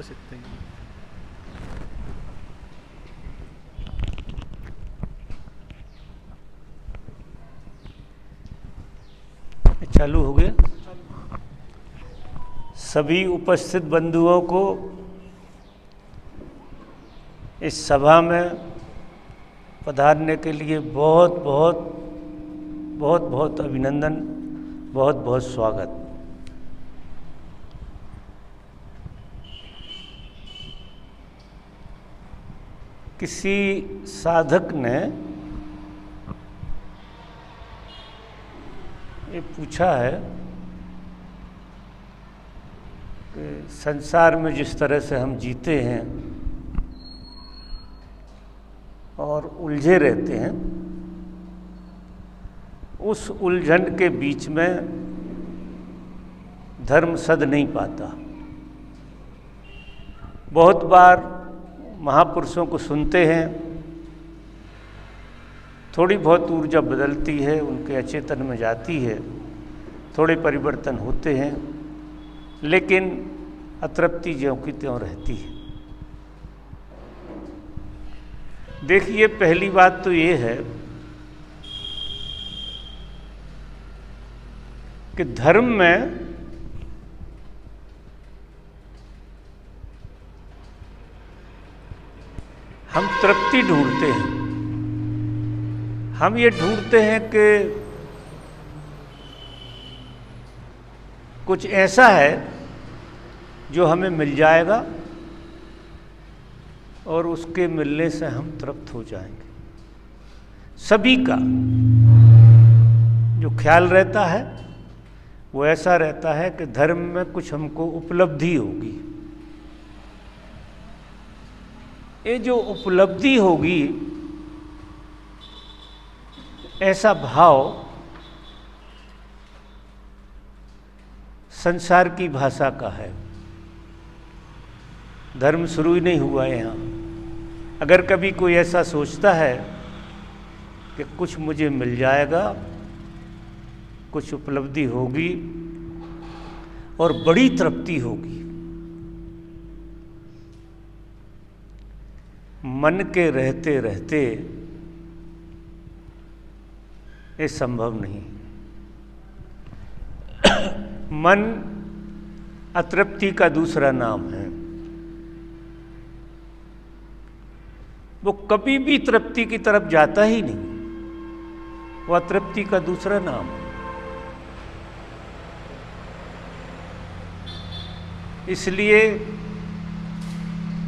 बस इतना ही। चालू हो गया। सभी उपस्थित बंधुओं को इस सभा में पधारने के लिए बहुत बहुत बहुत बहुत अभिनंदन, बहुत बहुत स्वागत। किसी साधक ने ये पूछा है कि संसार में जिस तरह से हम जीते हैं और उलझे रहते हैं, उस उलझन के बीच में धर्म सध नहीं पाता। बहुत बार महापुरुषों को सुनते हैं, थोड़ी बहुत ऊर्जा बदलती है, उनके अचेतन में जाती है, थोड़े परिवर्तन होते हैं, लेकिन अतृप्ति ज्यों की त्यों रहती है। देखिए, पहली बात तो ये है कि धर्म में हम तृप्ति ढूंढते हैं। हम ये ढूंढते हैं कि कुछ ऐसा है जो हमें मिल जाएगा और उसके मिलने से हम तृप्त हो जाएंगे। सभी का जो ख्याल रहता है वो ऐसा रहता है कि धर्म में कुछ हमको उपलब्धि होगी। ये जो उपलब्धि होगी, ऐसा भाव संसार की भाषा का है। धर्म शुरू ही नहीं हुआ है यहाँ। अगर कभी कोई ऐसा सोचता है कि कुछ मुझे मिल जाएगा, कुछ उपलब्धि होगी और बड़ी तृप्ति होगी, मन के रहते रहते ये संभव नहीं। मन अतृप्ति का दूसरा नाम है। वो कभी भी तृप्ति की तरफ जाता ही नहीं, वो अतृप्ति का दूसरा नाम है। इसलिए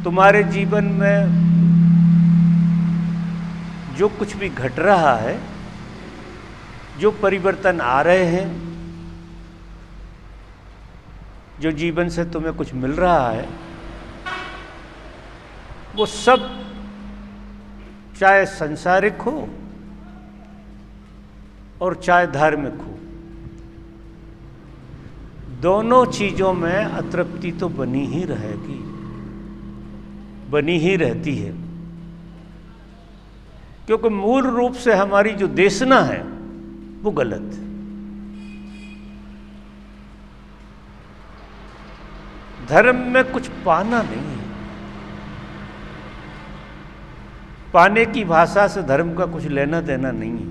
तुम्हारे जीवन में जो कुछ भी घट रहा है, जो परिवर्तन आ रहे हैं, जो जीवन से तुम्हें कुछ मिल रहा है, वो सब चाहे संसारिक हो और चाहे धार्मिक हो, दोनों चीजों में अतृप्ति तो बनी ही रहेगी, बनी ही रहती है। क्योंकि मूल रूप से हमारी जो देशना है वो गलत है। धर्म में कुछ पाना नहीं है। पाने की भाषा से धर्म का कुछ लेना देना नहीं है।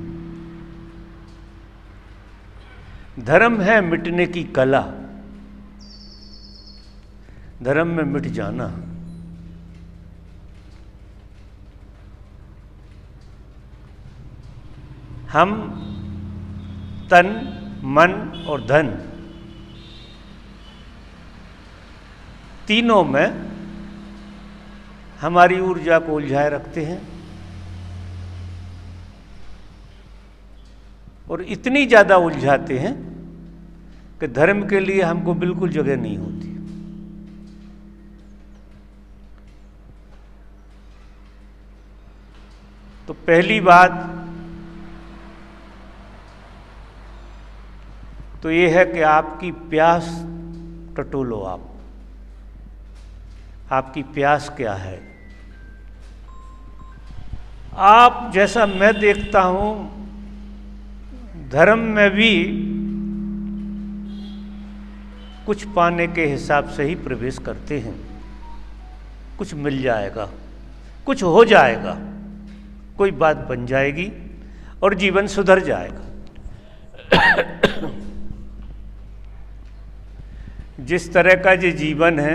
धर्म है मिटने की कला, धर्म में मिट जाना। हम तन, मन और धन, तीनों में हमारी ऊर्जा को उलझाए रखते हैं और इतनी ज़्यादा उलझाते हैं कि धर्म के लिए हमको बिल्कुल जगह नहीं होती। तो पहली बात तो ये है कि आपकी प्यास टटोलो। आपकी प्यास क्या है? आप जैसा मैं देखता हूं, धर्म में भी कुछ पाने के हिसाब से ही प्रवेश करते हैं। कुछ मिल जाएगा, कुछ हो जाएगा, कोई बात बन जाएगी और जीवन सुधर जाएगा। जिस तरह का ये जीवन है,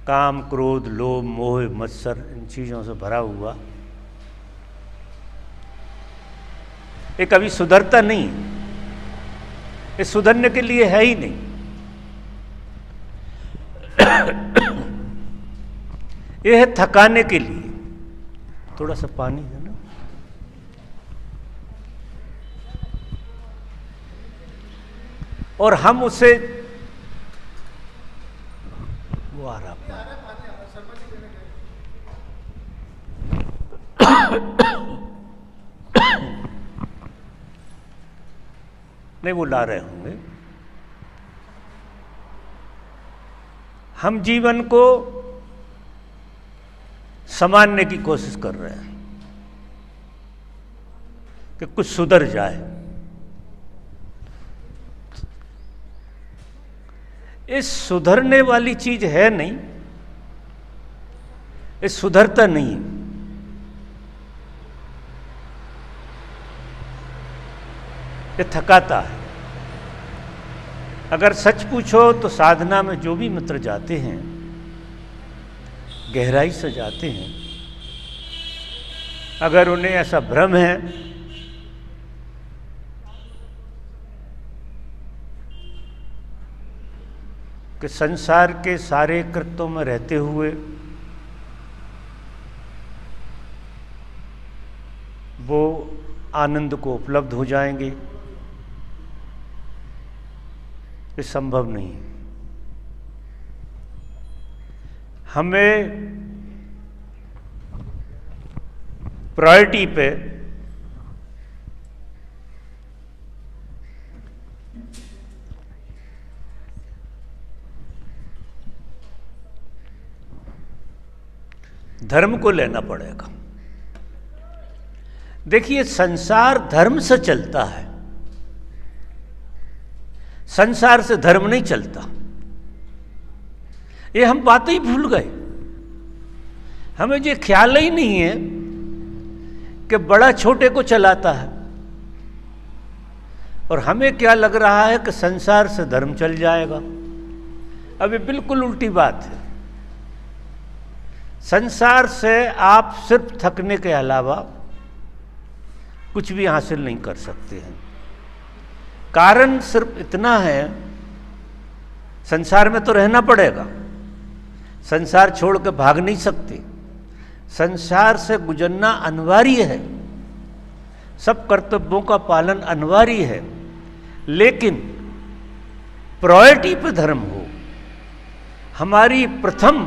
काम, क्रोध, लोभ, मोह, मत्सर, इन चीज़ों से भरा हुआ, ये कभी सुधरता नहीं, ये सुधरने के लिए है ही नहीं। ये है थकाने के लिए। थोड़ा सा पानी है ना, और हम उसे, वो आ रहा नहीं, वो ला रहे होंगे। हम जीवन को संभालने की कोशिश कर रहे हैं कि कुछ सुधर जाए। इस सुधरने वाली चीज है नहीं, इस सुधरता नहीं। ये थकाता है। अगर सच पूछो तो साधना में जो भी मित्र जाते हैं, गहराई से जाते हैं, अगर उन्हें ऐसा भ्रम है कि संसार के सारे कृत्यों में रहते हुए वो आनंद को उपलब्ध हो जाएंगे, ये संभव नहीं है। हमें प्रायोरिटी पे धर्म को लेना पड़ेगा। देखिए, संसार धर्म से चलता है, संसार से धर्म नहीं चलता। ये हम बातें ही भूल गए। हमें ये ख्याल ही नहीं है कि बड़ा छोटे को चलाता है, और हमें क्या लग रहा है कि संसार से धर्म चल जाएगा। अब ये बिल्कुल उल्टी बात है। संसार से आप सिर्फ थकने के अलावा कुछ भी हासिल नहीं कर सकते हैं। कारण सिर्फ इतना है, संसार में तो रहना पड़ेगा, संसार छोड़ के भाग नहीं सकते, संसार से गुजरना अनिवार्य है, सब कर्तव्यों का पालन अनिवार्य है, लेकिन प्रायोरिटी पे धर्म हो, हमारी प्रथम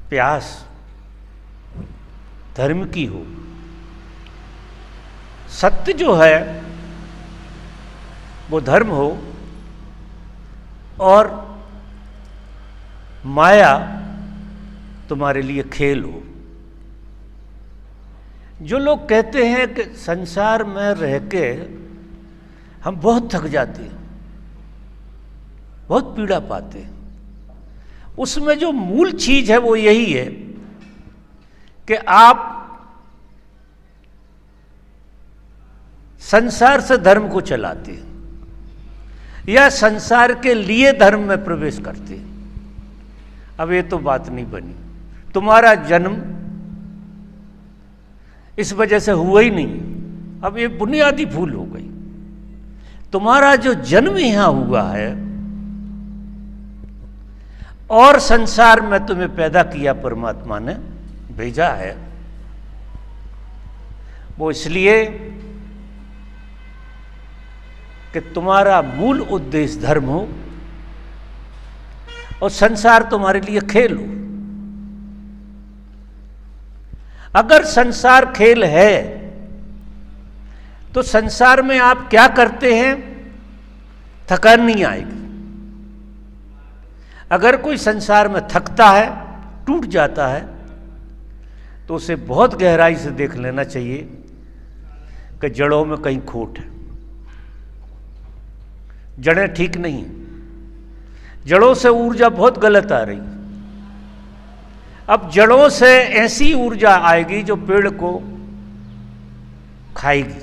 प्यास धर्म की हो। सत्य जो है वो धर्म हो, और माया तुम्हारे लिए खेल हो। जो लोग कहते हैं कि संसार में रह के हम बहुत थक जाते हैं, बहुत पीड़ा पाते हैं, उसमें जो मूल चीज है वो यही है कि आप संसार से धर्म को चलाते हैं या संसार के लिए धर्म में प्रवेश करते हैं। अब ये तो बात नहीं बनी। तुम्हारा जन्म इस वजह से हुआ ही नहीं, अब ये बुनियादी भूल हो गई। तुम्हारा जो जन्म यहां हुआ है और संसार में तुम्हें पैदा किया परमात्मा ने, भेजा है, वो इसलिए कि तुम्हारा मूल उद्देश्य धर्म हो और संसार तुम्हारे लिए खेल हो। अगर संसार खेल है तो संसार में आप क्या करते हैं, थकान नहीं आएगी। अगर कोई संसार में थकता है, टूट जाता है, तो उसे बहुत गहराई से देख लेना चाहिए कि जड़ों में कहीं खोट है, जड़ें ठीक नहीं। जड़ों से ऊर्जा बहुत गलत आ रही। अब जड़ों से ऐसी ऊर्जा आएगी जो पेड़ को खाएगी।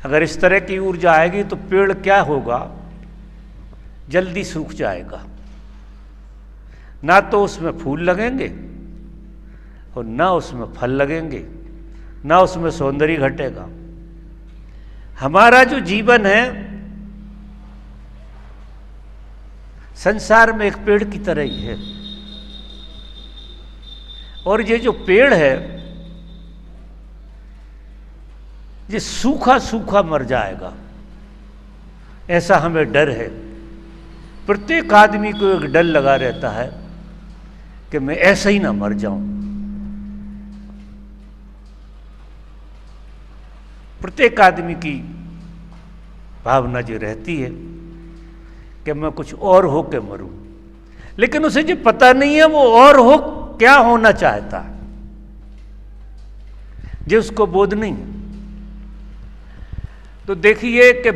अगर इस तरह की ऊर्जा आएगी तो पेड़ क्या होगा, जल्दी सूख जाएगा। ना तो उसमें फूल लगेंगे और ना उसमें फल लगेंगे, ना उसमें सौंदर्य घटेगा। हमारा जो जीवन है संसार में एक पेड़ की तरह ही है, और ये जो पेड़ है ये सूखा सूखा मर जाएगा, ऐसा हमें डर है। प्रत्येक आदमी को एक डर लगा रहता है कि मैं ऐसा ही ना मर जाऊं। प्रत्येक आदमी की भावना जो रहती है कि मैं कुछ और हो के मरूं, लेकिन उसे जो पता नहीं है वो और हो क्या होना चाहता है, जो उसको बोध नहीं। तो देखिए कि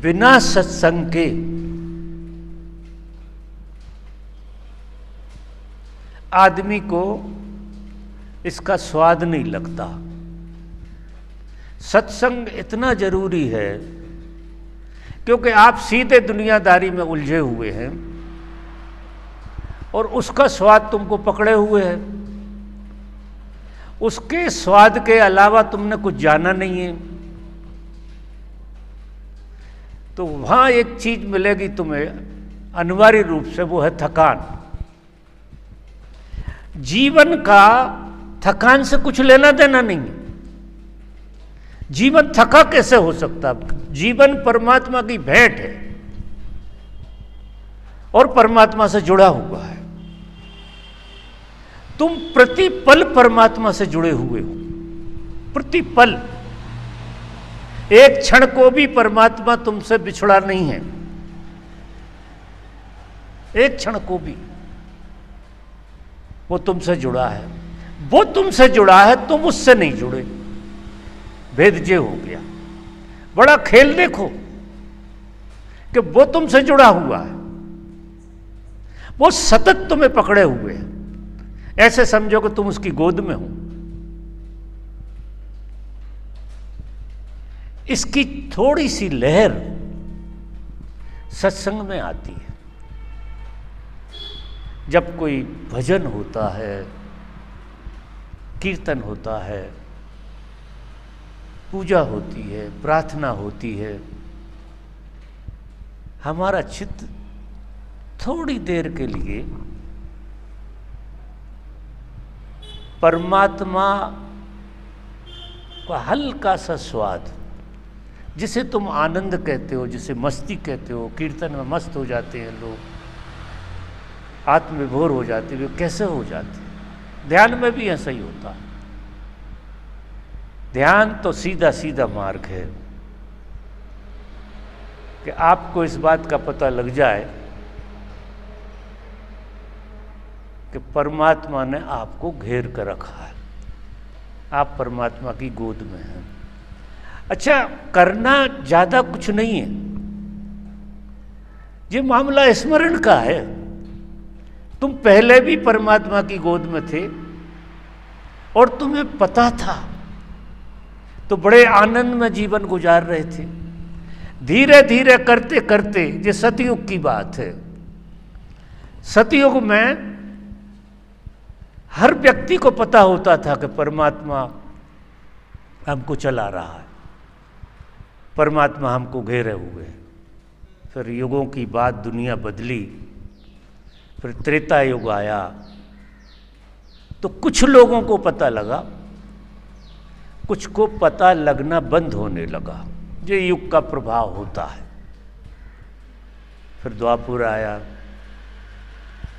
बिना सत्संग के आदमी को इसका स्वाद नहीं लगता। सत्संग इतना जरूरी है क्योंकि आप सीधे दुनियादारी में उलझे हुए हैं और उसका स्वाद तुमको पकड़े हुए है। उसके स्वाद के अलावा तुमने कुछ जाना नहीं है। तो वहां एक चीज मिलेगी तुम्हें अनिवार्य रूप से, वो है थकान। जीवन का थकान से कुछ लेना देना नहीं है। जीवन थका कैसे हो सकता? जीवन परमात्मा की भेंट है और परमात्मा से जुड़ा हुआ है। तुम प्रति पल परमात्मा से जुड़े हुए हो, प्रति पल। एक क्षण को भी परमात्मा तुमसे बिछड़ा नहीं है, एक क्षण को भी वो तुमसे जुड़ा है। वो तुमसे जुड़ा है, तुम उससे नहीं जुड़े। भेद जे हो गया। बड़ा खेल देखो कि वो तुमसे जुड़ा हुआ है, वो सतत तुम्हें पकड़े हुए है। ऐसे समझो कि तुम उसकी गोद में हो। इसकी थोड़ी सी लहर सत्संग में आती है। जब कोई भजन होता है, कीर्तन होता है, पूजा होती है, प्रार्थना होती है, हमारा चित्त थोड़ी देर के लिए परमात्मा का हल्का सा स्वाद, जिसे तुम आनंद कहते हो, जिसे मस्ती कहते हो, कीर्तन में मस्त हो जाते हैं लोग, आत्मविभोर हो जाते हैं। कैसे हो जाते हैं? ध्यान में भी ऐसा ही होता है। ध्यान तो सीधा सीधा मार्ग है कि आपको इस बात का पता लग जाए कि परमात्मा ने आपको घेर कर रखा है, आप परमात्मा की गोद में हैं। अच्छा, करना ज्यादा कुछ नहीं है, ये मामला स्मरण का है। तुम पहले भी परमात्मा की गोद में थे और तुम्हें पता था, तो बड़े आनंद में जीवन गुजार रहे थे। धीरे धीरे करते करते, ये सतयुग की बात है, सतयुग में हर व्यक्ति को पता होता था कि परमात्मा हमको चला रहा है, परमात्मा हमको घेरे हुए है। फिर युगों की बात, दुनिया बदली, फिर त्रेता युग आया, तो कुछ लोगों को पता लगा, कुछ को पता लगना बंद होने लगा। ये युग का प्रभाव होता है। फिर द्वापुर आया,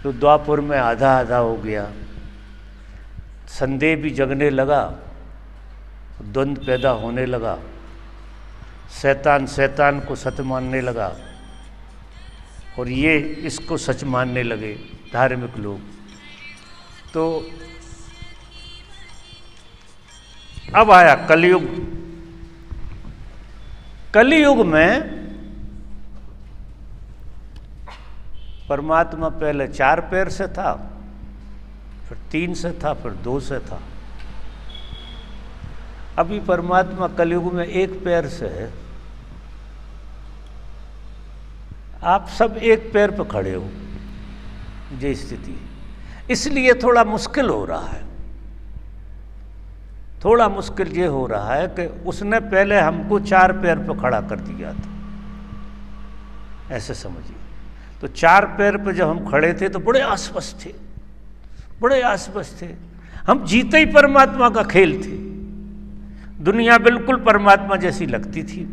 तो द्वापुर में आधा आधा हो गया, संदेह भी जगने लगा, द्वंद्व पैदा होने लगा, शैतान शैतान को सच मानने लगा और ये इसको सच मानने लगे धार्मिक लोग। तो अब आया कलयुग। कलयुग में परमात्मा पहले 4 पैर से था, फिर 3 से था, फिर 2 से था। अभी परमात्मा कलयुग में 1 पैर से है। आप सब 1 पैर पर खड़े हो, ये स्थिति है। इसलिए थोड़ा मुश्किल हो रहा है, थोड़ा मुश्किल ये हो रहा है कि उसने पहले हमको 4 पैर पर खड़ा कर दिया था, ऐसे समझिए। तो 4 पैर पर जब हम खड़े थे तो बड़े आसपास थे, बड़े आसपास थे। हम जीते ही परमात्मा का खेल थे, दुनिया बिल्कुल परमात्मा जैसी लगती थी।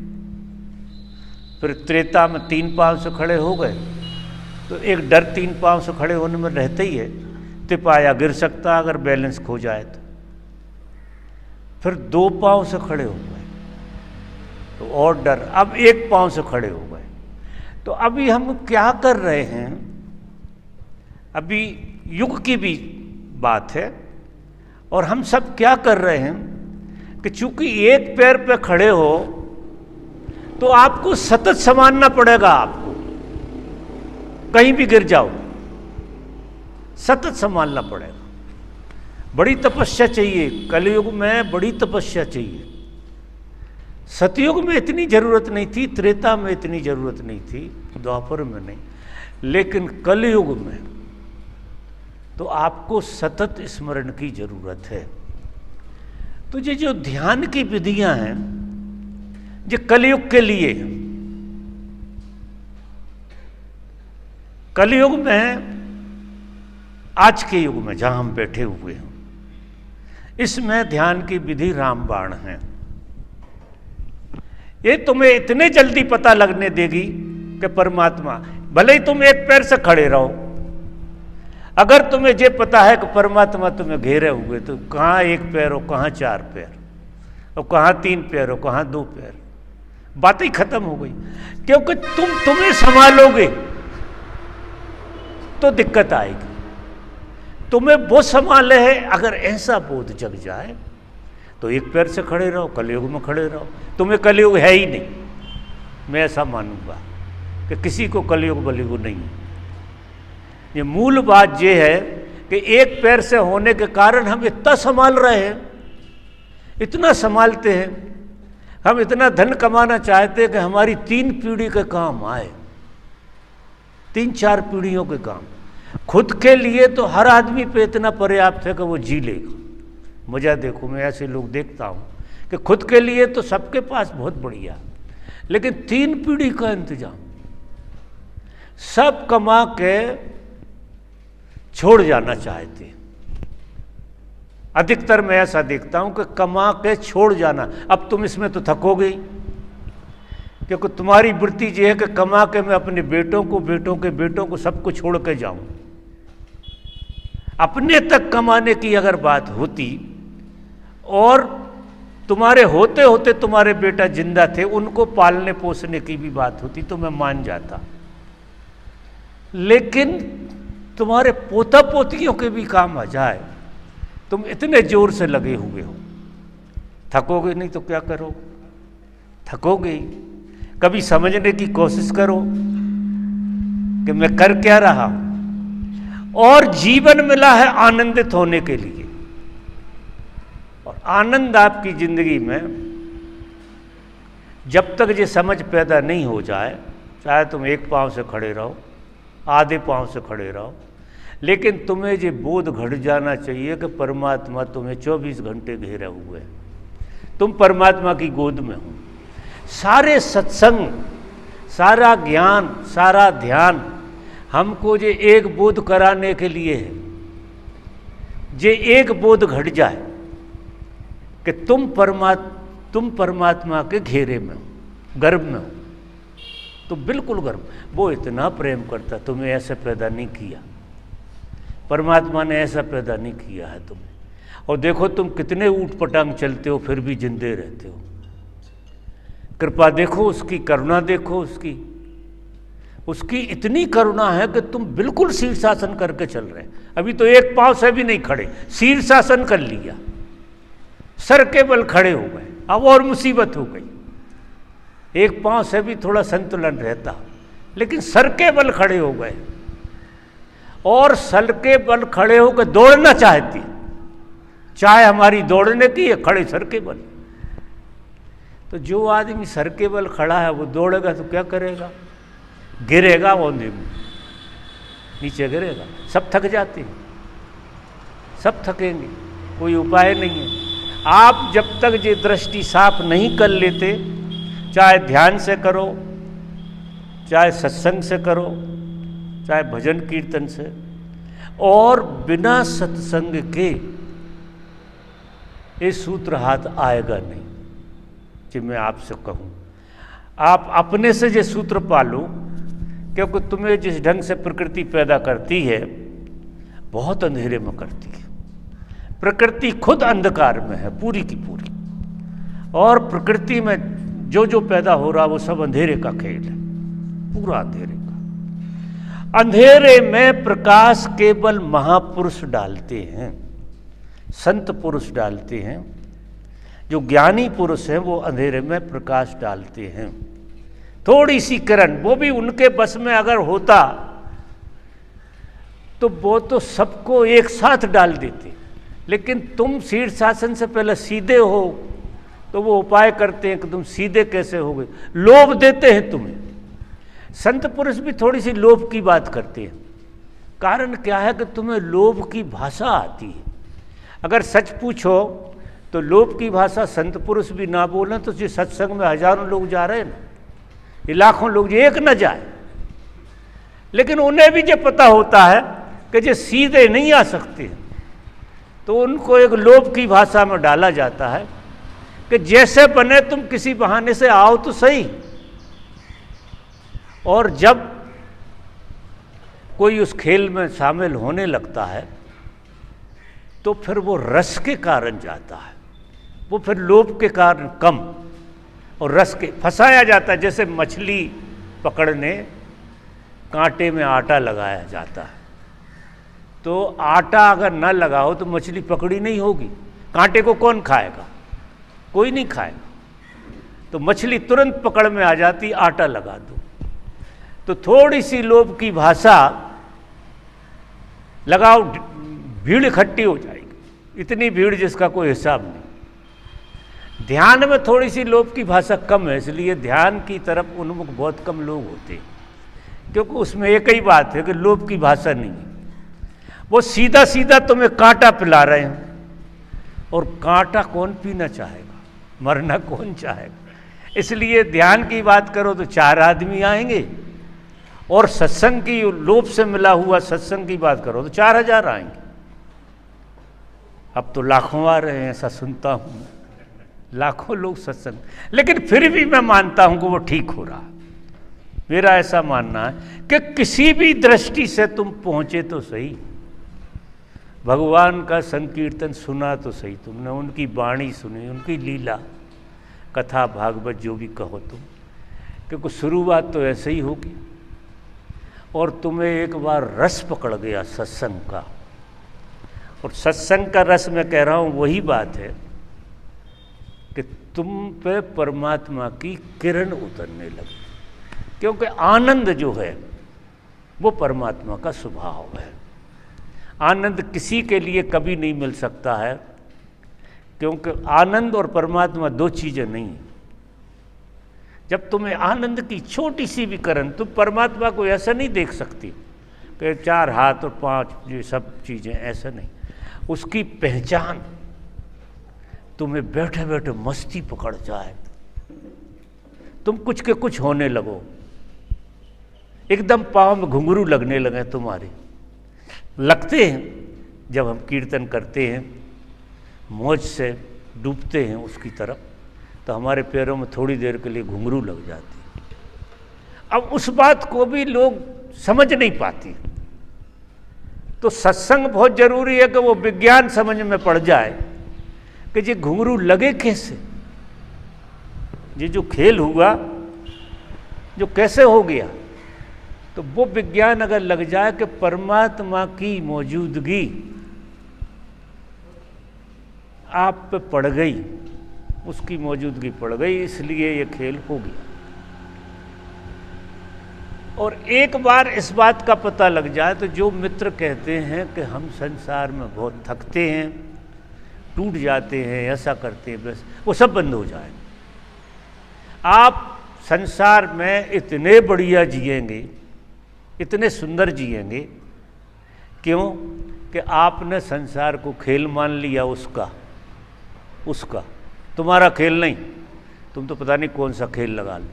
फिर त्रेता में 3 पांव से खड़े हो गए, तो एक डर 3 पांव से खड़े होने में रहता ही है, तिपाया गिर सकता अगर बैलेंस खो जाए तो। फिर 2 पांव से खड़े हो गए, तो और डर, अब 1 पांव से खड़े हो गए। तो अभी हम क्या कर रहे हैं, अभी युग की भी बात है, और हम सब क्या कर रहे हैं कि चूंकि 1 पैर पे खड़े हो तो आपको सतत संभालना पड़ेगा। आपको कहीं भी गिर जाओ, सतत संभालना पड़ेगा। बड़ी तपस्या चाहिए, कलयुग में बड़ी तपस्या चाहिए। सतयुग में इतनी जरूरत नहीं थी, त्रेता में इतनी जरूरत नहीं थी, द्वापर में नहीं, लेकिन कलयुग में तो आपको सतत स्मरण की जरूरत है। तो ये जो ध्यान की विधियां हैं, ये कलयुग के लिए, कलयुग में, आज के युग में जहां हम बैठे हुए हैं, इसमें ध्यान की विधि रामबाण है। ये तुम्हें इतने जल्दी पता लगने देगी कि परमात्मा, भले ही तुम 1 पैर से खड़े रहो, अगर तुम्हें ये पता है कि परमात्मा तुम्हें घेरे हुए, तो कहाँ 1 पैर हो, कहाँ 4 पैर, और कहाँ 3 पैर हो, कहाँ 2 पैर, बात ही खत्म हो गई। क्योंकि तुम्हें संभालोगे तो दिक्कत आएगी। तुम्हें वो संभाले है, अगर ऐसा बोध जग जाए तो 1 पैर से खड़े रहो, कलयुग में खड़े रहो। तुम्हें कलयुग है ही नहीं, मैं ऐसा मानूंगा कि किसी को कलयुग बलयुग नहीं है। ये मूल बात ये है कि 1 पैर से होने के कारण हम इतना संभाल रहे हैं, इतना संभालते हैं, हम इतना धन कमाना चाहते हैं कि हमारी 3 पीढ़ी के काम आए, 3-4 पीढ़ियों के काम। खुद के लिए तो हर आदमी पे इतना पर्याप्त है कि वो जी लेगा। मजा देखो, मैं ऐसे लोग देखता हूँ कि खुद के लिए तो सबके पास बहुत बढ़िया, लेकिन 3 पीढ़ी का इंतजाम, सब कमा के छोड़ जाना चाहते हैं। अधिकतर मैं ऐसा देखता हूं कि कमा के छोड़ जाना। अब तुम इसमें तो थकोगे ही, क्योंकि तुम्हारी वृत्ति ये है कि कमा के मैं अपने बेटों को, बेटों के बेटों को, सबको छोड़ के जाऊं। अपने तक कमाने की अगर बात होती और तुम्हारे होते होते तुम्हारे बेटा जिंदा थे, उनको पालने पोसने की भी बात होती तो मैं मान जाता। लेकिन तुम्हारे पोता पोतियों के भी काम आ जाए, तुम इतने जोर से लगे हुए हो, थकोगे नहीं तो क्या करो, थकोगे ही। कभी समझने की कोशिश करो कि मैं कर क्या रहा हूं। और जीवन मिला है आनंदित होने के लिए, और आनंद आपकी जिंदगी में जब तक ये समझ पैदा नहीं हो जाए, चाहे तुम 1 पांव से खड़े रहो, आधे पांव से खड़े रहो, लेकिन तुम्हें ये बोध घट जाना चाहिए कि परमात्मा तुम्हें 24 घंटे घेरे हुए है, तुम परमात्मा की गोद में हो। सारे सत्संग, सारा ज्ञान, सारा ध्यान हमको ये एक बोध कराने के लिए है। ये एक बोध घट जाए कि तुम परमात्मा के घेरे में हो, गर्भ में हो, तो बिल्कुल गर्भ। वो इतना प्रेम करता, तुम्हें ऐसे पैदा नहीं किया, परमात्मा ने ऐसा पैदा नहीं किया है तुम्हें। और देखो तुम कितने ऊट पटांग चलते हो, फिर भी जिंदे रहते हो। कृपा देखो उसकी, करुणा देखो उसकी इतनी करुणा है कि तुम बिल्कुल शीर्षासन करके चल रहे हैं। अभी तो 1 पांव से भी नहीं खड़े, शीर्षासन कर लिया, सर के बल खड़े हो गए। अब और मुसीबत हो गई। 1 पांव से भी थोड़ा संतुलन रहता, लेकिन सर के बल खड़े हो गए। और सर के बल खड़े होकर दौड़ना चाहती है, चाहे हमारी दौड़ने की है खड़े सर के बल। तो जो आदमी सर के बल खड़ा है वो दौड़ेगा तो क्या करेगा? गिरेगा, वो नीचे गिरेगा। सब थक जाते हैं, सब थकेंगे, कोई उपाय नहीं है। आप जब तक ये दृष्टि साफ नहीं कर लेते, चाहे ध्यान से करो, चाहे सत्संग से करो, चाहे भजन कीर्तन से, और बिना सत्संग के ये सूत्र हाथ आएगा नहीं। कि मैं आपसे कहूँ, आप अपने से ये सूत्र पालो, क्योंकि तुम्हें जिस ढंग से प्रकृति पैदा करती है बहुत अंधेरे में करती है। प्रकृति खुद अंधकार में है पूरी की पूरी, और प्रकृति में जो जो पैदा हो रहा वो सब अंधेरे का खेल है, पूरा अंधेरे का। अंधेरे में प्रकाश केवल महापुरुष डालते हैं, संत पुरुष डालते हैं। जो ज्ञानी पुरुष हैं वो अंधेरे में प्रकाश डालते हैं। थोड़ी सी किरण, वो भी उनके बस में अगर होता तो वो तो सबको एक साथ डाल देते, लेकिन तुम शीर्षासन से पहले सीधे हो तो वो उपाय करते हैं कि तुम सीधे कैसे हो गए, लोभ देते हैं तुम्हें। संत पुरुष भी थोड़ी सी लोभ की बात करते हैं। कारण क्या है कि तुम्हें लोभ की भाषा आती है। अगर सच पूछो तो लोभ की भाषा संत पुरुष भी ना बोलें तो ये सत्संग में हजारों लोग जा रहे हैं ना, ये लाखों लोग, ये एक न जाए। लेकिन उन्हें भी ये पता होता है कि ये सीधे नहीं आ सकते, तो उनको एक लोभ की भाषा में डाला जाता है कि जैसे बने तुम किसी बहाने से आओ तो सही। और जब कोई उस खेल में शामिल होने लगता है तो फिर वो रस के कारण जाता है, वो फिर लोभ के कारण कम और रस के फंसाया जाता है। जैसे मछली पकड़ने कांटे में आटा लगाया जाता है, तो आटा अगर न लगाओ तो मछली पकड़ी नहीं होगी। कांटे को कौन खाएगा? कोई नहीं खाएगा। तो मछली तुरंत पकड़ में आ जाती, आटा लगा दो। तो थोड़ी सी लोभ की भाषा लगाओ, भीड़ इकट्ठी हो जाएगी, इतनी भीड़ जिसका कोई हिसाब नहीं। ध्यान में थोड़ी सी लोभ की भाषा कम है, इसलिए ध्यान की तरफ उन्मुख बहुत कम लोग होते हैं, क्योंकि उसमें एक ही बात है कि लोभ की भाषा नहीं है। वो सीधा सीधा तुम्हें कांटा पिला रहे हैं, और कांटा कौन पीना चाहेगा? मरना कौन चाहेगा? इसलिए ध्यान की बात करो तो 4 आदमी आएंगे, और सत्संग की लोभ से मिला हुआ सत्संग की बात करो तो 4000 आएंगे। अब तो लाखों आ रहे हैं, ऐसा सुनता हूँ, लाखों लोग सत्संग। लेकिन फिर भी मैं मानता हूँ कि वो ठीक हो रहा। मेरा ऐसा मानना है कि किसी भी दृष्टि से तुम पहुँचे तो सही, भगवान का संकीर्तन सुना तो सही तुमने, उनकी वाणी सुनी, उनकी लीला कथा भागवत जो भी कहो तुम, क्योंकि शुरुआत तो ऐसे ही होगी। और तुम्हें एक बार रस पकड़ गया सत्संग का, और सत्संग का रस मैं कह रहा हूँ वही बात है कि तुम पे परमात्मा की किरण उतरने लगी, क्योंकि आनंद जो है वो परमात्मा का स्वभाव है। आनंद किसी के लिए कभी नहीं मिल सकता है, क्योंकि आनंद और परमात्मा 2 चीज़ें नहीं हैं। जब तुम्हें आनंद की छोटी सी भी किरण, तुम परमात्मा को ऐसा नहीं देख सकती कि 4 हाथ और 5 ये सब चीज़ें, ऐसा नहीं। उसकी पहचान तुम्हें बैठे बैठे मस्ती पकड़ जाए, तुम कुछ के कुछ होने लगो, एकदम पाँव में घुंघरू लगने लगे तुम्हारे। लगते हैं जब हम कीर्तन करते हैं, मौज से डूबते हैं उसकी तरफ, तो हमारे पैरों में थोड़ी देर के लिए घुंघरू लग जाती है। अब उस बात को भी लोग समझ नहीं पाती, तो सत्संग बहुत जरूरी है कि वो विज्ञान समझ में पड़ जाए कि ये घुंघरू लगे कैसे, ये जो खेल हुआ जो कैसे हो गया। तो वो विज्ञान अगर लग जाए कि परमात्मा की मौजूदगी आप पे पड़ गई, उसकी मौजूदगी पड़ गई, इसलिए ये खेल हो गया। और एक बार इस बात का पता लग जाए तो जो मित्र कहते हैं कि हम संसार में बहुत थकते हैं, टूट जाते हैं, ऐसा करते हैं, बस वो सब बंद हो जाए। आप संसार में इतने बढ़िया जिएंगे, इतने सुंदर जिएंगे। क्यों? कि आपने संसार को खेल मान लिया, उसका तुम्हारा खेल नहीं। तुम तो पता नहीं कौन सा खेल लगा लो।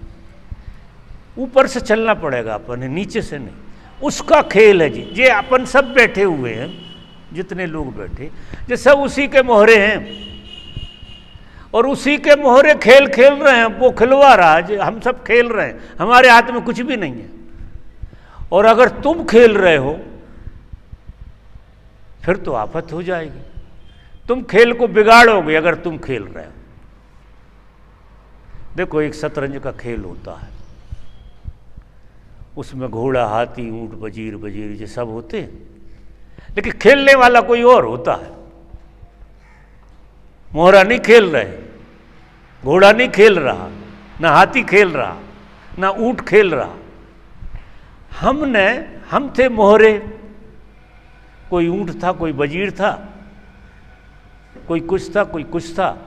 ऊपर से चलना पड़ेगा अपन, नीचे से नहीं। उसका खेल है जी। ये अपन सब बैठे हुए हैं, जितने लोग बैठे, ये सब उसी के मोहरे हैं और उसी के मोहरे खेल खेल रहे हैं। वो खिलवा रहा है, हम सब खेल रहे हैं, हमारे हाथ में कुछ भी नहीं है। और अगर तुम खेल रहे हो फिर तो आफत हो जाएगी। तुम खेल को बिगाड़ोगे अगर तुम खेल रहे हो। देखो, एक शतरंज का खेल होता है, उसमें घोड़ा, हाथी, ऊंट, वजीर ये सब होते हैं, लेकिन खेलने वाला कोई और होता है। मोहरा नहीं खेल रहे, घोड़ा नहीं खेल रहा, ना हाथी खेल रहा, ना ऊंट खेल रहा। हम थे मोहरे। कोई ऊंट था, कोई वजीर था, कोई कुछ था, कोई कुछ था।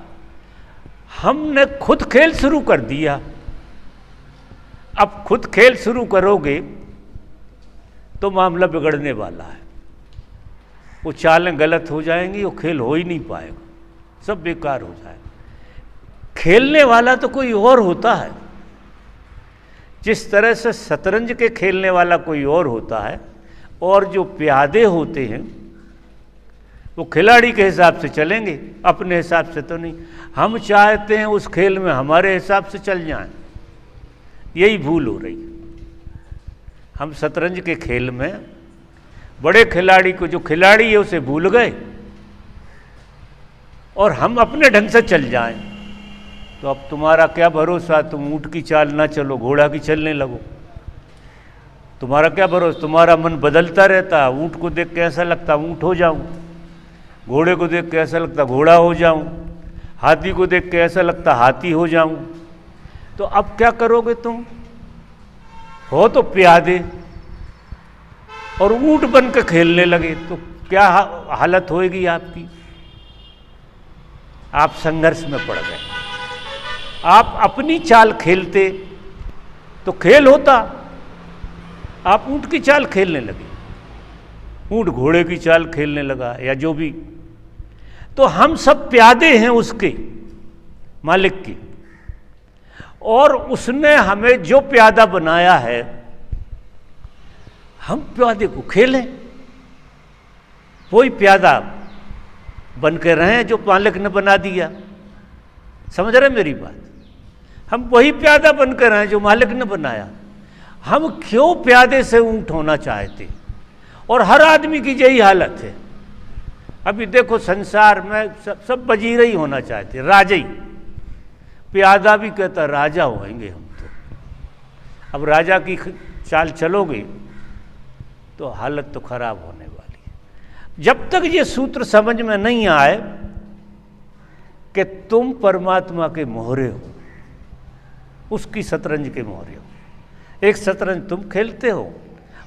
हमने खुद खेल शुरू कर दिया। अब खुद खेल शुरू करोगे तो मामला बिगड़ने वाला है। वो चालें गलत हो जाएंगी, वो खेल हो ही नहीं पाएगा, सब बेकार हो जाएगा। खेलने वाला तो कोई और होता है। जिस तरह से शतरंज के खेलने वाला कोई और होता है, और जो प्यादे होते हैं वो खिलाड़ी के हिसाब से चलेंगे, अपने हिसाब से तो नहीं। हम चाहते हैं उस खेल में हमारे हिसाब से चल जाएं, यही भूल हो रही है। हम शतरंज के खेल में बड़े खिलाड़ी को, जो खिलाड़ी है उसे भूल गए और हम अपने ढंग से चल जाएं। तो अब तुम्हारा क्या भरोसा, तुम ऊंट की चाल ना चलो, घोड़ा की चलने लगो। तुम्हारा क्या भरोसा, तुम्हारा मन बदलता रहता। ऊंट को देख के ऐसा लगता ऊंट हो जाऊं, घोड़े को देख के ऐसा लगता घोड़ा हो जाऊं, हाथी को देख के ऐसा लगता हाथी हो जाऊं। तो अब क्या करोगे तुम? हो तो प्यादे और ऊंट बन के खेलने लगे, तो क्या हालत होएगी आपकी? आप संघर्ष में पड़ गए। आप अपनी चाल खेलते तो खेल होता, आप ऊंट की चाल खेलने लगे, ऊंट घोड़े की चाल खेलने लगा, या जो भी। तो हम सब प्यादे हैं उसके, मालिक की, और उसने हमें जो प्यादा बनाया है हम प्यादे को खेलें। वही प्यादा बन के रहें जो मालिक ने बना दिया। समझ रहे मेरी बात? हम वही प्यादा बन के रहें जो मालिक ने बनाया। हम क्यों प्यादे से ऊंट होना चाहते? और हर आदमी की यही हालत है। अभी देखो, संसार में सब वजीर ही होना चाहते, राजा ही। प्यादा भी कहता राजा होएंगे हम तो। अब राजा की चाल चलोगे तो हालत तो खराब होने वाली है। जब तक ये सूत्र समझ में नहीं आए कि तुम परमात्मा के मोहरे हो, उसकी शतरंज के मोहरे हो। एक शतरंज तुम खेलते हो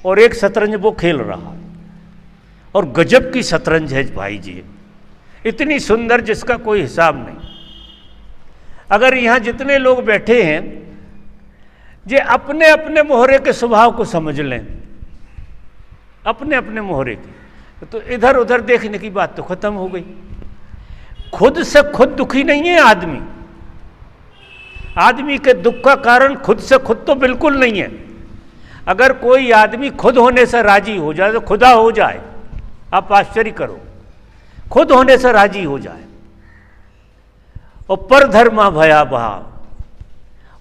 और एक शतरंज वो खेल रहा, और गजब की शतरंज है भाई जी, इतनी सुंदर जिसका कोई हिसाब नहीं। अगर यहाँ जितने लोग बैठे हैं ये अपने अपने मोहरे के स्वभाव को समझ लें, अपने अपने मोहरे की, तो इधर उधर देखने की बात तो खत्म हो गई। खुद से खुद दुखी नहीं है आदमी। आदमी के दुख का कारण खुद से खुद तो बिल्कुल नहीं है। अगर कोई आदमी खुद होने से राजी हो जाए तो खुदा हो जाए, आप आश्चर्य करो, खुद होने से राजी हो जाए। और परधर्मा भयावह,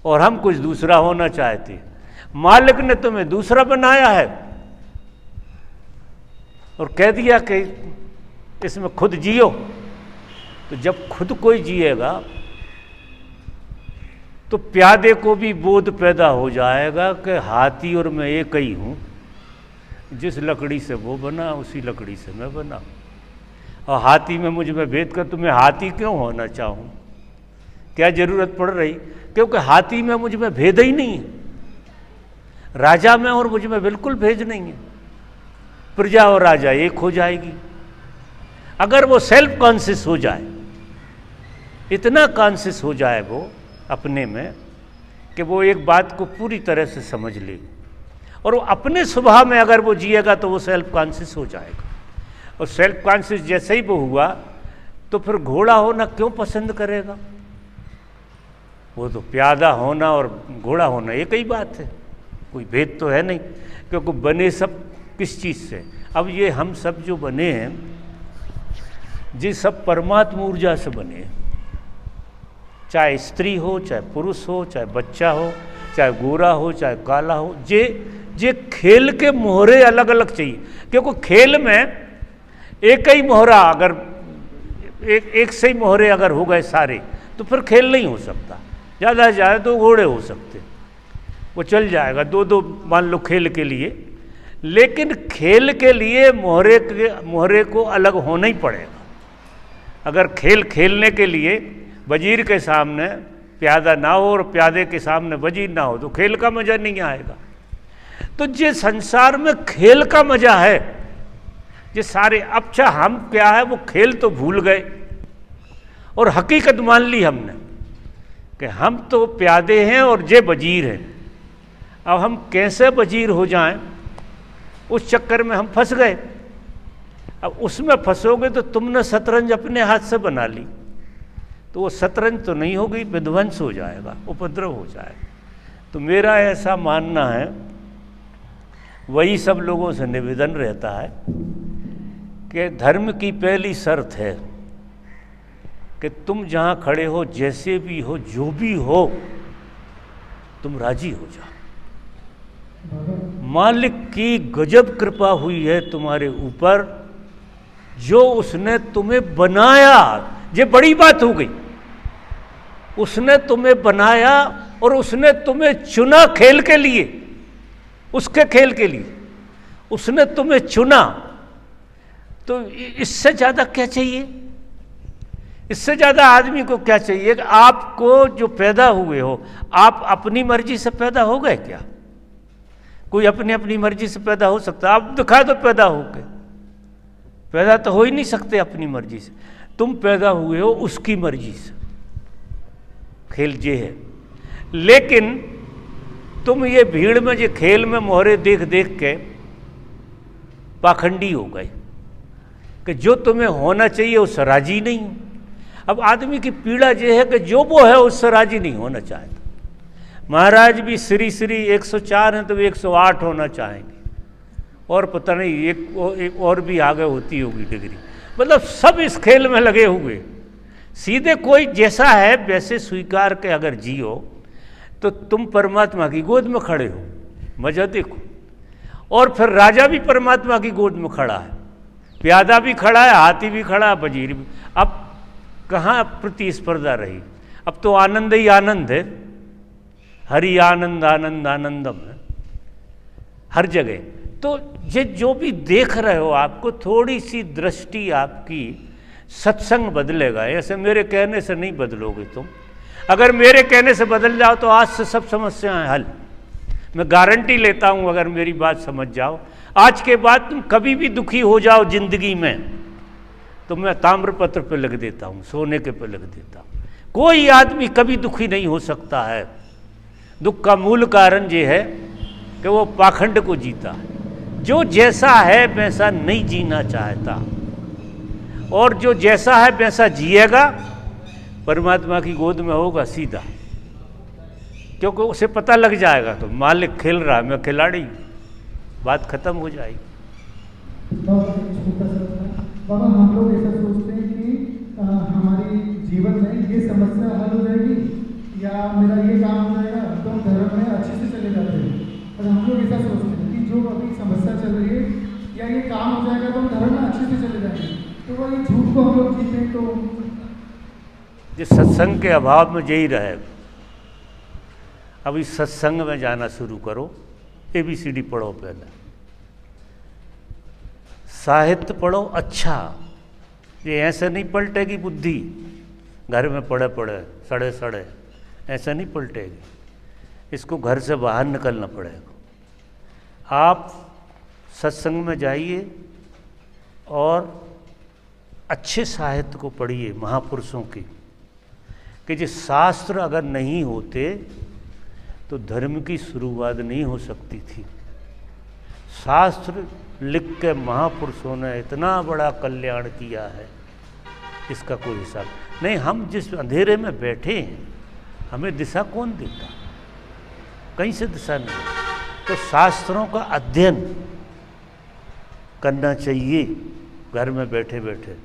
और हम कुछ दूसरा होना चाहते। मालिक ने तुम्हें दूसरा बनाया है और कह दिया कि इसमें खुद जियो। तो जब खुद कोई जिएगा तो प्यादे को भी बोध पैदा हो जाएगा कि हाथी और मैं एक ही हूं, जिस लकड़ी से वो बना उसी लकड़ी से मैं बना। और हाथी में मुझ में भेद कर तुम्हें हाथी क्यों होना चाहूं? क्या जरूरत पड़ रही? क्योंकि हाथी में मुझ में भेद ही नहीं है। राजा में और मुझ में बिल्कुल भेद नहीं है। प्रजा और राजा एक हो जाएगी अगर वो सेल्फ कॉन्शियस हो जाए, इतना कॉन्शियस हो जाए वो अपने में कि वो एक बात को पूरी तरह से समझ ले, और वो अपने स्वभाव में अगर वो जिएगा तो वो सेल्फ कॉन्शियस हो जाएगा। और सेल्फ कॉन्शियस जैसे ही वो हुआ तो फिर घोड़ा होना क्यों पसंद करेगा? वो तो प्यादा होना और घोड़ा होना एक ही बात है, कोई भेद तो है नहीं, क्योंकि बने सब किस चीज़ से? अब ये हम सब जो बने हैं ये सब परमात्मा ऊर्जा से बने हैं, चाहे स्त्री हो, चाहे पुरुष हो, चाहे बच्चा हो, चाहे गोरा हो, चाहे काला हो। जे खेल के मोहरे अलग अलग चाहिए, क्योंकि खेल में एक ही मोहरा अगर एक से ही मोहरे अगर हो गए सारे तो फिर खेल नहीं हो सकता। ज़्यादा से ज़्यादा 2 घोड़े हो सकते, वो चल जाएगा 2-2 मान लो खेल के लिए, लेकिन खेल के लिए मोहरे को अलग होना ही पड़ेगा। अगर खेल खेलने के लिए वजीर के सामने प्यादा ना हो और प्यादे के सामने वजीर ना हो तो खेल का मजा नहीं आएगा। तो ये संसार में खेल का मजा है, ये सारे अच्छा हम क्या है वो खेल तो भूल गए और हकीकत मान ली हमने कि हम तो प्यादे हैं और ये वजीर हैं। अब हम कैसे वजीर हो जाएं, उस चक्कर में हम फंस गए। अब उसमें फंसोगे तो तुमने शतरंज अपने हाथ से बना ली तो वो शतरंज तो नहीं होगी, विध्वंस हो जाएगा, उपद्रव हो जाएगा। तो मेरा ऐसा मानना है, वही सब लोगों से निवेदन रहता है कि धर्म की पहली शर्त है कि तुम जहाँ खड़े हो, जैसे भी हो, जो भी हो, तुम राजी हो जाओ। मालिक की गजब कृपा हुई है तुम्हारे ऊपर, जो उसने तुम्हें बनाया, ये बड़ी बात हो गई। उसने तुम्हें बनाया और उसने तुम्हें चुना खेल के लिए, उसके खेल के लिए उसने तुम्हें चुना। तो इससे ज़्यादा क्या चाहिए? इससे ज़्यादा आदमी को क्या चाहिए कि आपको जो पैदा हुए हो, आप अपनी मर्जी से पैदा हो गए क्या? कोई अपनी अपनी मर्जी से पैदा हो सकता है? आप दिखा दो पैदा हो गए, पैदा तो हो ही नहीं सकते अपनी मर्जी से। तुम पैदा हुए हो उसकी मर्जी से, खेल ये है। लेकिन तुम ये भीड़ में ये खेल में मोहरे देख देख के पाखंडी हो गए कि जो तुम्हें होना चाहिए उससे राजी नहीं हो। अब आदमी की पीड़ा ये है कि जो वो है उससे राजी नहीं होना चाहता। महाराज भी श्री 104 हैं तो 108 होना चाहेंगे, और पता नहीं एक और भी आगे होती होगी डिग्री। मतलब सब इस खेल में लगे हुए। सीधे कोई जैसा है वैसे स्वीकार के अगर जियो तो तुम परमात्मा की गोद में खड़े हो। मजा देखो। और फिर राजा भी परमात्मा की गोद में खड़ा है, प्यादा भी खड़ा है, हाथी भी खड़ा है, वजीर भी। अब कहाँ प्रतिस्पर्धा रही? अब तो आनंद ही आनंद है, हरि आनंद आनंद आनंदम है हर जगह। तो ये जो भी देख रहे हो, आपको थोड़ी सी दृष्टि आपकी सत्संग बदलेगा। ऐसे मेरे कहने से नहीं बदलोगे तुम। अगर मेरे कहने से बदल जाओ तो आज से सब समस्याएं हल। मैं गारंटी लेता हूं, अगर मेरी बात समझ जाओ, आज के बाद तुम कभी भी दुखी हो जाओ जिंदगी में तो मैं ताम्रपत्र पे लिख देता हूं, सोने के पे लिख देता हूं। कोई आदमी कभी दुखी नहीं हो सकता है। दुख का मूल कारण ये है कि वो पाखंड को जीता है। जो जैसा है वैसा नहीं जीना चाहता, और जो जैसा है वैसा जिएगा परमात्मा की गोद में होगा सीधा, क्योंकि उसे पता लग जाएगा तो मालिक खेल रहा है, मैं खिलाड़ी, बात खत्म हो जाएगी। बाबा, हम लोग ऐसा सोचते हैं कि हमारी जीवन में ये समस्या हल हो जाएगी या मेरा ये काम हो जाएगा तो हम धर्म में अच्छे से चले जाते हैं। और हम लोग ऐसा सोचते हैं कि जो अभी समस्या चल रही है या ये काम हो जाएगा तो हम धर्म में अच्छे से चले जाएंगे। तो वो ये झूठ को हम लोग जीते हैं। तो जिस सत्संग के अभाव में यही रहेगा। अभी सत्संग में जाना शुरू करो, ABCD पढ़ो, पहले साहित्य पढ़ो अच्छा। ये ऐसे नहीं पलटेगी बुद्धि, घर में पढ़े पढ़े सड़े सड़े ऐसा नहीं पलटेगी। इसको घर से बाहर निकलना पड़ेगा। आप सत्संग में जाइए और अच्छे साहित्य को पढ़िए महापुरुषों की, कि जो शास्त्र अगर नहीं होते तो धर्म की शुरुआत नहीं हो सकती थी। शास्त्र लिख के महापुरुषों ने इतना बड़ा कल्याण किया है, इसका कोई हिसाब नहीं। हम जिस अंधेरे में बैठे हैं, हमें दिशा कौन देता? कहीं से दिशा नहीं। तो शास्त्रों का अध्ययन करना चाहिए घर में बैठे बैठे,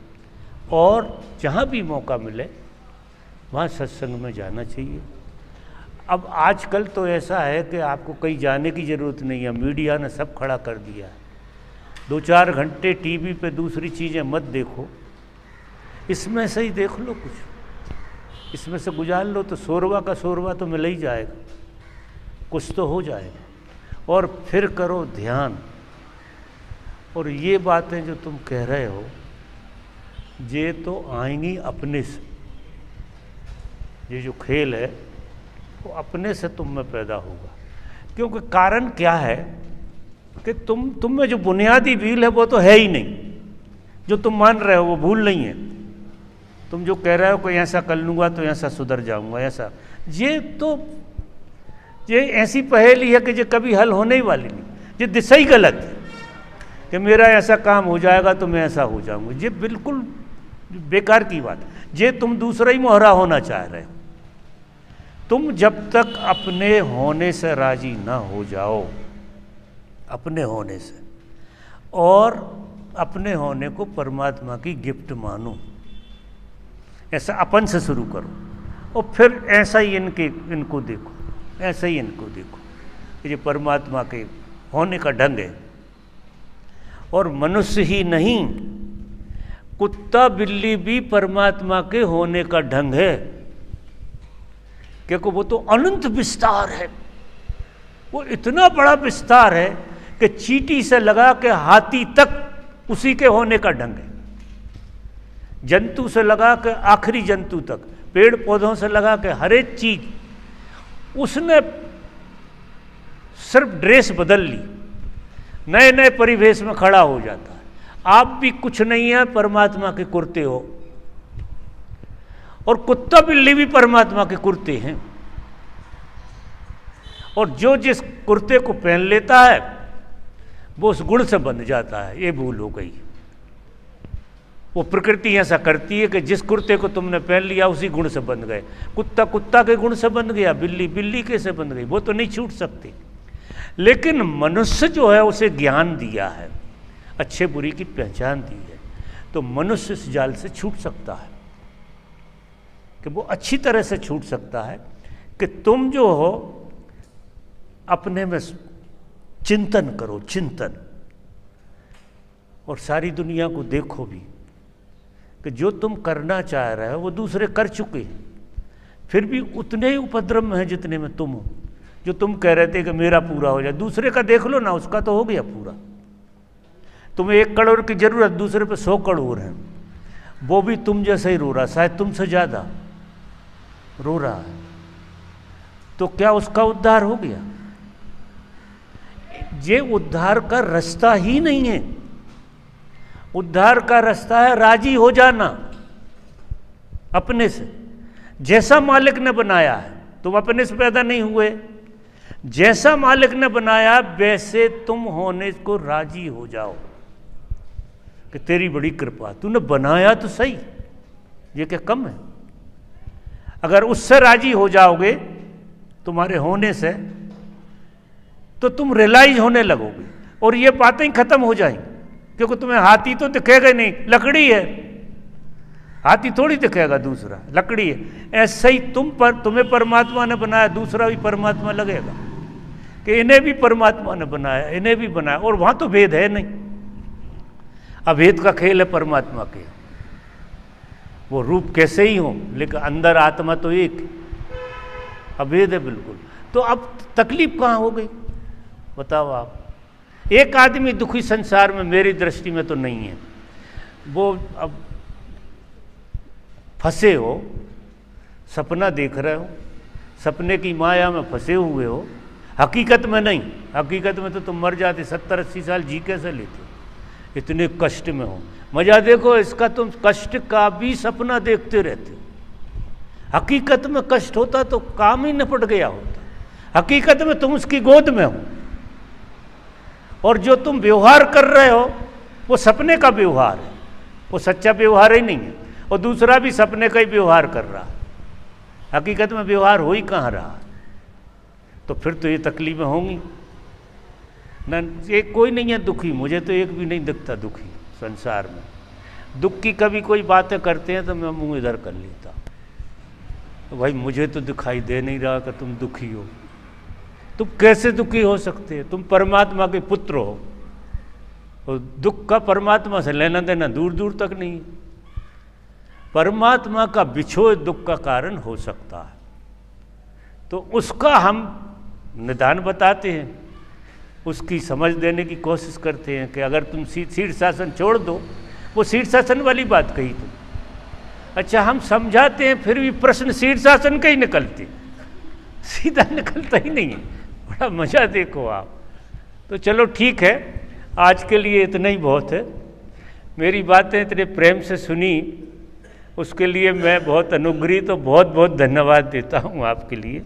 और जहाँ भी मौका मिले वहाँ सत्संग में जाना चाहिए। अब आजकल तो ऐसा है कि आपको कहीं जाने की ज़रूरत नहीं है, मीडिया ने सब खड़ा कर दिया है। 2-4 घंटे टीवी पे दूसरी चीज़ें मत देखो, इसमें से ही देख लो, कुछ इसमें से गुजार लो, तो शोरवा का शोरवा तो मिल ही जाएगा, कुछ तो हो जाएगा। और फिर करो ध्यान। और ये बातें जो तुम कह रहे हो, ये तो आएंगी अपने से। ये जो खेल है वो अपने से तुम में पैदा होगा। क्योंकि कारण क्या है कि तुम में जो बुनियादी भूल है वो तो है ही नहीं। जो तुम मान रहे हो वो भूल नहीं है। तुम जो कह रहे हो कि ऐसा कर लूँगा तो ऐसा सुधर जाऊँगा, ऐसा, ये ऐसी पहेली है कि ये कभी हल होने ही वाली नहीं। ये दिशा ही गलत है कि मेरा ऐसा काम हो जाएगा तो मैं ऐसा हो जाऊँगा। ये बिल्कुल बेकार की बात है। ये तुम दूसरा ही मोहरा होना चाह रहे हो। तुम जब तक अपने होने से राजी ना हो जाओ, अपने होने से, और अपने होने को परमात्मा की गिफ्ट मानो, ऐसा अपन से शुरू करो, और फिर ऐसा ही इनको देखो, ऐसा ही इनको देखो कि ये परमात्मा के होने का ढंग है। और मनुष्य ही नहीं, कुत्ता बिल्ली भी परमात्मा के होने का ढंग है, क्योंकि वो तो अनंत विस्तार है। वो इतना बड़ा विस्तार है कि चींटी से लगा के हाथी तक उसी के होने का ढंग है। जंतु से लगा के आखिरी जंतु तक, पेड़ पौधों से लगा के हर एक चीज उसने सिर्फ ड्रेस बदल ली, नए नए परिवेश में खड़ा हो जाता है। आप भी कुछ नहीं है, परमात्मा के कुर्ते हो, और कुत्ता बिल्ली भी परमात्मा के कुर्ते हैं। और जो जिस कुर्ते को पहन लेता है वो उस गुण से बन जाता है। ये भूल हो गई। वो प्रकृति ऐसा करती है कि जिस कुर्ते को तुमने पहन लिया उसी गुण से बन गए। कुत्ता कुत्ता के गुण से बन गया, बिल्ली बिल्ली के से बन गई, वो तो नहीं छूट सकती। लेकिन मनुष्य जो है उसे ज्ञान दिया है, अच्छे बुरी की पहचान दी है, तो मनुष्य इस जाल से छूट सकता है, कि वो अच्छी तरह से छूट सकता है कि तुम जो हो अपने में चिंतन करो, चिंतन, और सारी दुनिया को देखो भी कि जो तुम करना चाह रहे हो वो दूसरे कर चुके हैं, फिर भी उतने ही उपद्रव में है जितने में तुम हो। जो तुम कह रहे थे कि मेरा पूरा हो जाए, दूसरे का देख लो ना, उसका तो हो गया पूरा। तुम्हें 1 करोड़ की जरूरत, दूसरे पे 100 करोड़ है, वो भी तुम जैसा ही रो रहा, शायद तुमसे ज्यादा रो रहा है, तो क्या उसका उद्धार हो गया? ये उद्धार का रास्ता ही नहीं है। उद्धार का रास्ता है राजी हो जाना अपने से। जैसा मालिक ने बनाया है, तुम अपने से पैदा नहीं हुए, जैसा मालिक ने बनाया वैसे तुम होने को राजी हो जाओ कि तेरी बड़ी कृपा, तूने बनाया तो सही, ये क्या कम है? अगर उससे राजी हो जाओगे तुम्हारे होने से, तो तुम रियलाइज होने लगोगे और ये बातें खत्म हो जाएंगी। क्योंकि तुम्हें हाथी तो दिखेगा नहीं, लकड़ी है, हाथी थोड़ी दिखेगा, दूसरा लकड़ी है। ऐसे ही तुम्हें परमात्मा ने बनाया, दूसरा भी परमात्मा लगेगा कि इन्हें भी परमात्मा ने बनाया, इन्हें भी बनाया, और वहां तो भेद है नहीं। अभेद का खेल है परमात्मा के, वो रूप कैसे ही हो लेकिन अंदर आत्मा तो एक, अभेद है बिल्कुल। तो अब तकलीफ कहाँ हो गई बताओ आप? एक आदमी दुखी संसार में मेरी दृष्टि में तो नहीं है। वो अब फंसे हो, सपना देख रहे हो, सपने की माया में फंसे हुए हो, हकीकत में नहीं। हकीकत में तो तुम मर जाते, 70-80 साल जी कैसे लेते, इतने कष्ट में हो। मजा देखो इसका, तुम कष्ट का भी सपना देखते रहते हो। हकीकत में कष्ट होता तो काम ही निपट गया होता। हकीकत में तुम उसकी गोद में हो, और जो तुम व्यवहार कर रहे हो वो सपने का व्यवहार है, वो सच्चा व्यवहार ही नहीं है। और दूसरा भी सपने का ही व्यवहार कर रहा, हकीकत में व्यवहार हो ही कहाँ रहा। तो फिर तो ये तकलीफें होंगी ना। ये कोई नहीं है दुखी, मुझे तो एक भी नहीं दिखता दुखी संसार में। दुख की कभी कोई बातें करते हैं तो मैं मुंह इधर कर लेता, तो भाई मुझे तो दिखाई दे नहीं रहा कि तुम दुखी हो। तुम कैसे दुखी हो सकते हो? तुम परमात्मा के पुत्र हो, और दुख का परमात्मा से लेना देना दूर दूर तक नहीं है। परमात्मा का बिछोह दुख का कारण हो सकता है, तो उसका हम निदान बताते हैं, उसकी समझ देने की कोशिश करते हैं कि अगर तुम शीर्षासन छोड़ दो, वो शीर्षासन वाली बात कही तुम। अच्छा, हम समझाते हैं फिर भी प्रश्न शीर्षासन का ही निकलते, सीधा निकलता ही नहीं है। बड़ा मजा देखो आप। तो चलो ठीक है, आज के लिए इतना ही बहुत है। मेरी बातें इतने प्रेम से सुनी, उसके लिए मैं बहुत अनुग्रहित, तो बहुत बहुत धन्यवाद देता हूँ आपके लिए।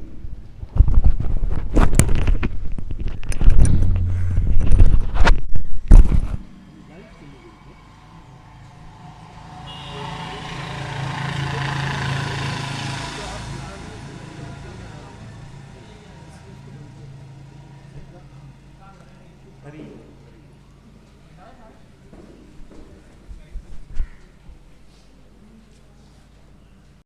हरि